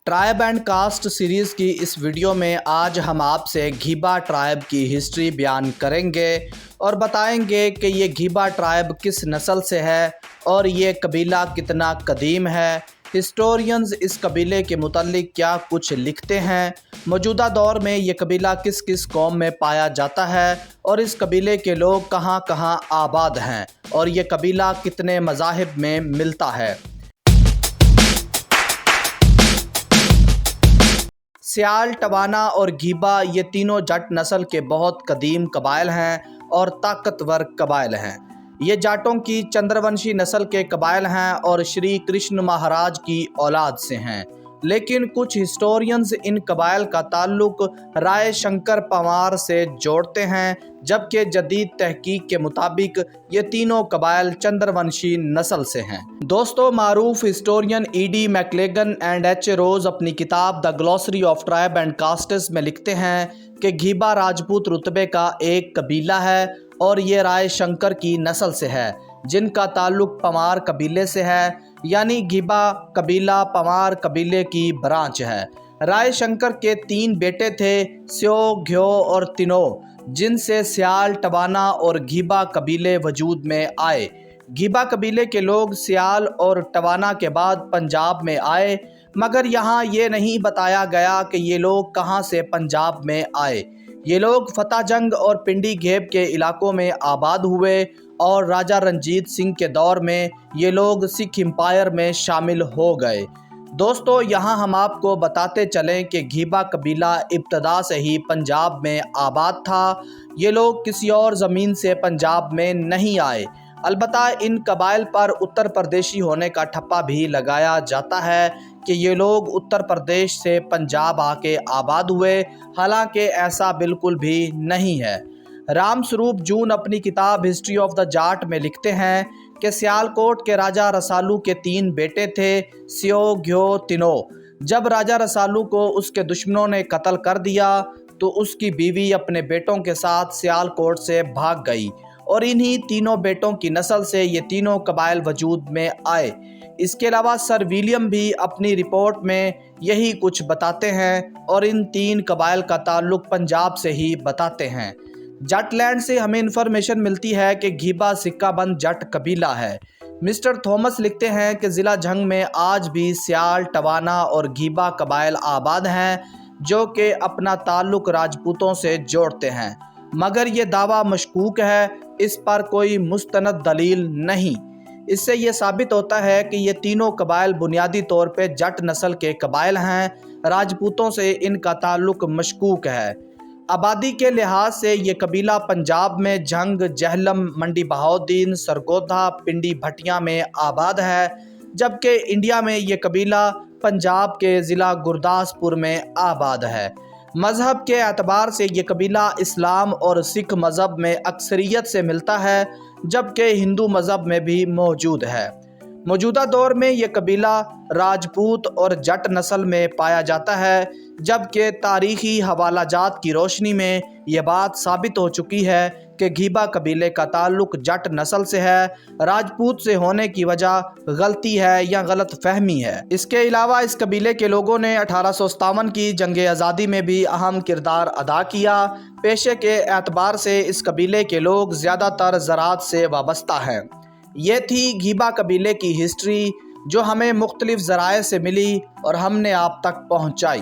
Tribe and cast series की इस video में आज हम आपसे घीबा ट्राइब की हिस्ट्री बयान करेंगे और बताएंगे कि ये घीबा ट्राइब किस नस्ल से है और ये कबीला कितना कदीम है। हिस्टोरियंस इस कबीले के मुतालिक क्या कुछ लिखते हैं, मौजूदा दौर में ये कबीला किस किस कौम में पाया जाता है और इस कबीले के लोग कहाँ कहाँ आबाद हैं और ये कबीला कितने मज़ाहिब में मिलता है। सियाल, टवाना और घीबा ये तीनों जट नस्ल के बहुत कदीम कबाइल हैं और ताकतवर कबाइल हैं। ये जाटों की चंद्रवंशी नस्ल के कबाइल हैं और श्री कृष्ण महाराज की औलाद से हैं, लेकिन कुछ हिस्टोरियंस इन कबाइल का ताल्लुक राय शंकर पंवार से जोड़ते हैं, जबकि जदीद तहकीक के मुताबिक ये तीनों कबाइल चंद्रवंशी नस्ल से हैं। दोस्तों, मारूफ historian E.D. Maclagan and H. Rose अपनी किताब the glossary of tribe and castes में लिखते हैं कि घीबा राजपूत रुतबे का एक कबीला है और ये राय शंकर की नस्ल से है, जिनका ताल्लुक पंवार कबीले से है, यानी घीबा कबीला पंवार कबीले की ब्रांच है। राय शंकर के 3 बेटे थे, स्यो, घ्यो और तिनो, जिनसे सियाल, टवाना और घीबा कबीले वजूद में आए। घीबा कबीले के लोग सियाल और टवाना के बाद पंजाब में आए, मगर यहाँ ये नहीं बताया गया कि ये लोग कहाँ से पंजाब में आए। ये लोग फतेह जंग और पिंडी घेब के इलाकों में आबाद हुए और राजा रंजीत सिंह के दौर में ये लोग सिख एम्पायर में शामिल हो गए। दोस्तों, यहाँ हम आपको बताते चलें कि घीबा कबीला इब्तदा से ही पंजाब में आबाद था। ये लोग किसी और ज़मीन से पंजाब में नहीं आए। अलबत्ता इन कबाइल पर उत्तर प्रदेशी होने का ठप्पा भी लगाया जाता है कि ये लोग उत्तर प्रदेश से पंजाब आके आबाद हुए, हालांकि ऐसा बिल्कुल भी नहीं है। राम स्वरूप जून अपनी किताब हिस्ट्री ऑफ द जाट में लिखते हैं कि सियालकोट के राजा रसालू के 3 बेटे थे, स्यो, घ्यो, तिनो। जब राजा रसालू को उसके दुश्मनों ने कत्ल कर दिया तो उसकी बीवी अपने बेटों के साथ सियालकोट से भाग गई और इन्हीं तीनों बेटों की नस्ल से ये तीनों कबाइल वजूद में आए। इसके अलावा सर विलियम भी अपनी रिपोर्ट में यही कुछ बताते हैं और इन 3 कबाइल का ताल्लुक पंजाब से ही बताते हैं। जटलैंड से हमें इन्फॉर्मेशन मिलती है कि घीबा सिक्काबंद जट कबीला है। मिस्टर थॉमस लिखते हैं कि ज़िला झंग में आज भी सियाल, टवाना और घीबा कबाइल आबाद हैं, जो कि अपना ताल्लुक राजपूतों से जोड़ते हैं, मगर ये दावा मशकूक है, इस पर कोई मुस्तनद दलील नहीं। इससे ये साबित होता है कि ये तीनों कबाइल बुनियादी तौर पे जट नस्ल के कबाइल हैं। राजपूतों से इनका ताल्लुक मशकूक है। आबादी के लिहाज से ये कबीला पंजाब में झंग, जहलम, मंडी बहाउद्दीन, सरगोधा, पिंडी भटिया में आबाद है, जबकि इंडिया में ये कबीला पंजाब के ज़िला गुरदासपुर में आबाद है। मज़हब के एतबार से ये कबीला इस्लाम और सिख मज़हब में अक्सरियत से मिलता है, जबकि हिंदू मज़हब में भी मौजूद है। मौजूदा दौर में ये कबीला राजपूत और जट नस्ल में पाया जाता है, जबकि तारीख़ी हवालाजात की रोशनी में ये बात साबित हो चुकी है कि घीबा कबीले का ताल्लुक जट नस्ल से है। राजपूत से होने की वजह गलती है या गलत फहमी है। इसके अलावा इस कबीले के लोगों ने 1857 की जंग आज़ादी में भी अहम किरदार अदा किया। पेशे के एतबार से इस कबीले के लोग ज़्यादातर ज़राअत से वाबस्ता हैं। ये थी घीबा कबीले की हिस्ट्री, जो हमें मुख्तलिफ ज़राए से मिली और हमने आप तक पहुँचाई।